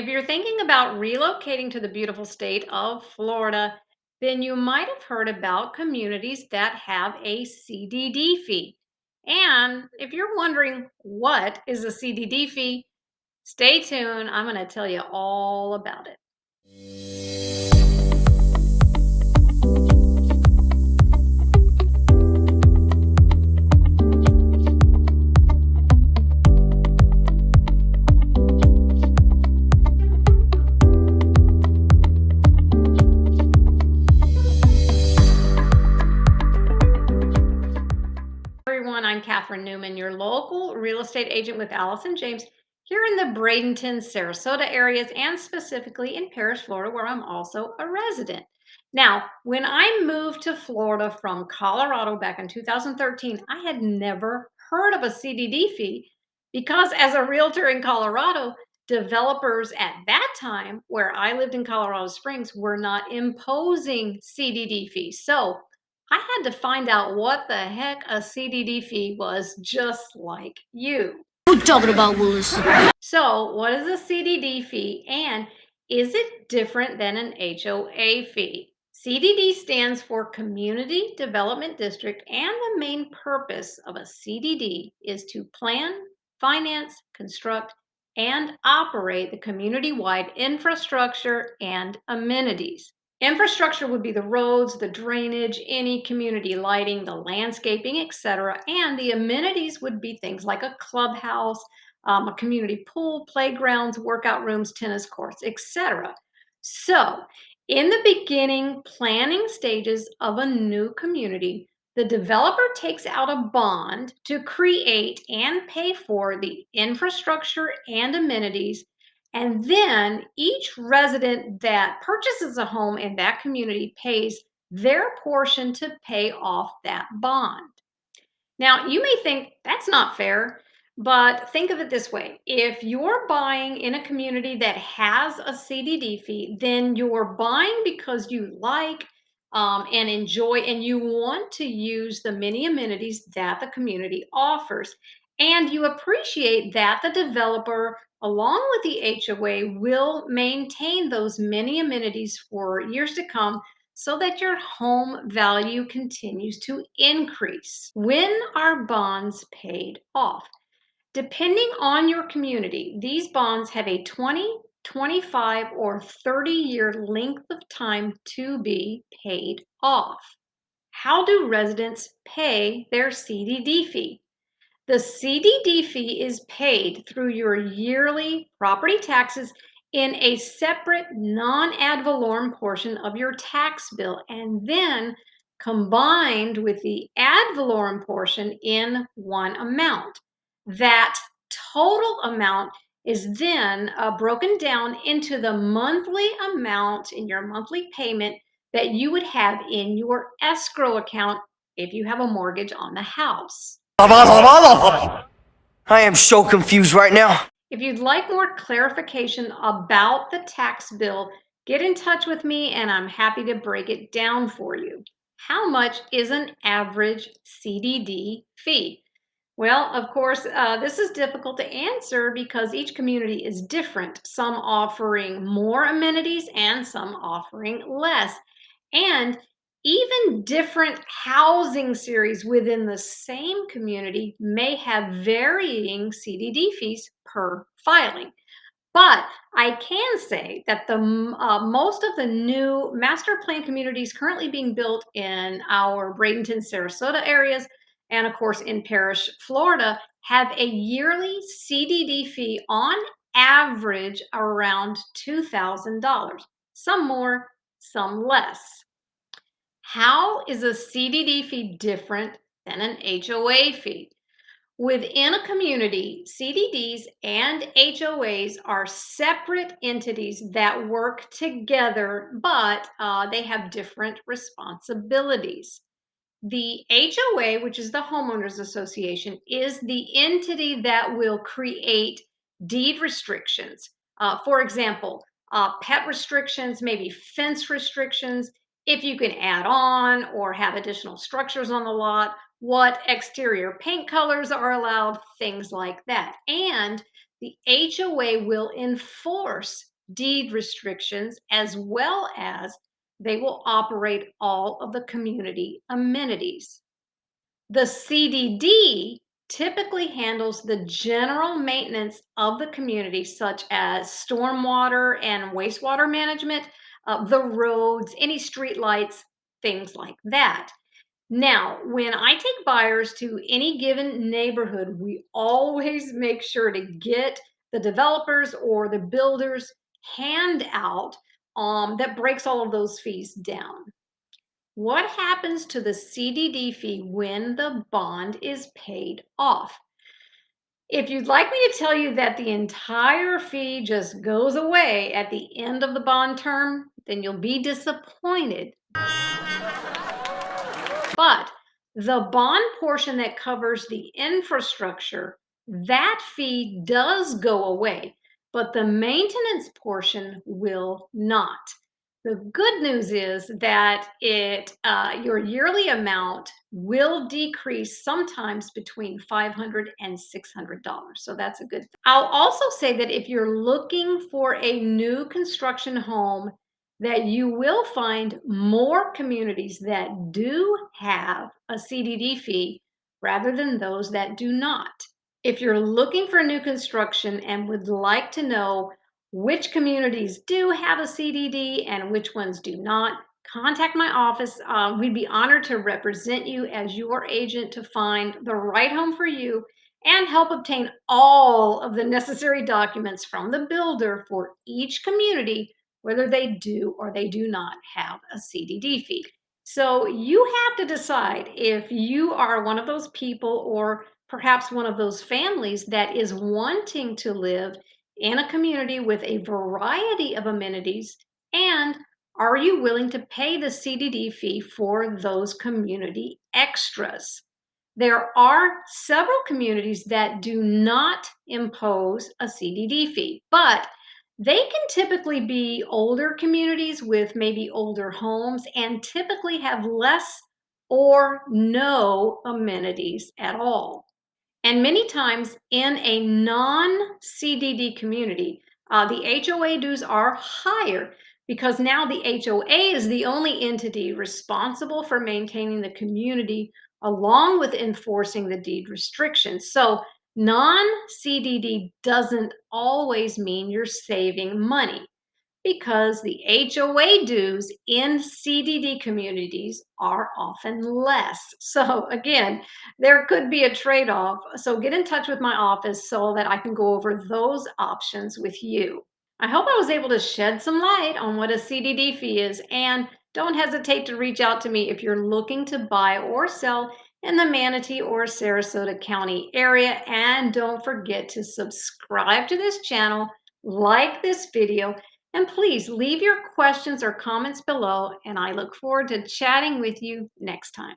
If you're thinking about relocating to the beautiful state of Florida, then you might have heard about communities that have a CDD fee. And if you're wondering what is a CDD fee, stay tuned. I'm going to tell you all about it. Everyone, I'm Catherine Newman, your local real estate agent with Allison James here in the Bradenton, Sarasota areas, and specifically in Parrish, Florida, where I'm also a resident. Now, when I moved to Florida from Colorado back in 2013, I had never heard of a CDD fee because as a realtor in Colorado, developers at that time where I lived in Colorado Springs were not imposing CDD fees. So I had to find out what the heck a CDD fee was, just like you. What you talking about, Willis? So, what is a CDD fee and is it different than an HOA fee? CDD stands for Community Development District, and the main purpose of a CDD is to plan, finance, construct, and operate the community wide infrastructure and amenities. Infrastructure would be the roads, the drainage, any community lighting, the landscaping, etc. And the amenities would be things like a clubhouse, a community pool, playgrounds, workout rooms, tennis courts, etc. So, in the beginning planning stages of a new community, the developer takes out a bond to create and pay for the infrastructure and amenities. And then each resident that purchases a home in that community pays their portion to pay off that bond. Now, you may think that's not fair, but think of it this way. If you're buying in a community that has a CDD fee, then you're buying because you like and enjoy and you want to use the many amenities that the community offers. And you appreciate that the developer, along with the HOA, will maintain those many amenities for years to come so that your home value continues to increase. When are bonds paid off? Depending on your community, these bonds have a 20, 25, or 30-year length of time to be paid off. How do residents pay their CDD fee? The CDD fee is paid through your yearly property taxes in a separate non-ad valorem portion of your tax bill and then combined with the ad valorem portion in one amount. That total amount is then broken down into the monthly amount in your monthly payment that you would have in your escrow account if you have a mortgage on the house. I am so confused right now. If you'd like more clarification about the tax bill, get in touch with me and I'm happy to break it down for you. How much is an average CDD fee? Well, of course, this is difficult to answer because each community is different, some offering more amenities and some offering less. And even different housing series within the same community may have varying CDD fees per filing. But I can say that the most of the new master plan communities currently being built in our Bradenton, Sarasota areas, and of course in Parrish, Florida, have a yearly CDD fee on average around $2,000. Some more, some less. How is a CDD fee different than an HOA fee? Within a community, CDDs and HOAs are separate entities that work together, but they have different responsibilities. The HOA, which is the Homeowners Association, is the entity that will create deed restrictions. For example, pet restrictions, maybe fence restrictions, if you can add on or have additional structures on the lot, what exterior paint colors are allowed, things like that. And the HOA will enforce deed restrictions, as well as they will operate all of the community amenities. The CDD typically handles the general maintenance of the community, such as stormwater and wastewater management, the roads, any street lights, things like that. Now, when I take buyers to any given neighborhood, we always make sure to get the developers or the builders handout that breaks all of those fees down. What happens to the CDD fee when the bond is paid off? If you'd like me to tell you that the entire fee just goes away at the end of the bond term, then you'll be disappointed. But the bond portion that covers the infrastructure, that fee does go away, but the maintenance portion will not. The good news is that your yearly amount will decrease sometimes between $500 and $600. So that's a good thing. I'll also say that if you're looking for a new construction home, that you will find more communities that do have a CDD fee rather than those that do not. If you're looking for new construction and would like to know which communities do have a CDD and which ones do not, contact my office. We'd be honored to represent you as your agent to find the right home for you and help obtain all of the necessary documents from the builder for each community, whether they do or they do not have a CDD fee. So you have to decide if you are one of those people or perhaps one of those families that is wanting to live in a community with a variety of amenities, and are you willing to pay the CDD fee for those community extras? There are several communities that do not impose a CDD fee, but they can typically be older communities with maybe older homes and typically have less or no amenities at all. And many times in a non-CDD community, the HOA dues are higher because now the HOA is the only entity responsible for maintaining the community along with enforcing the deed restrictions. So non-CDD doesn't always mean you're saving money, because the HOA dues in CDD communities are often less. So again, there could be a trade-off. So get in touch with my office so that I can go over those options with you. I hope I was able to shed some light on what a CDD fee is, and don't hesitate to reach out to me if you're looking to buy or sell in the Manatee or Sarasota County area. And don't forget to subscribe to this channel, like this video, and please leave your questions or comments below, and I look forward to chatting with you next time.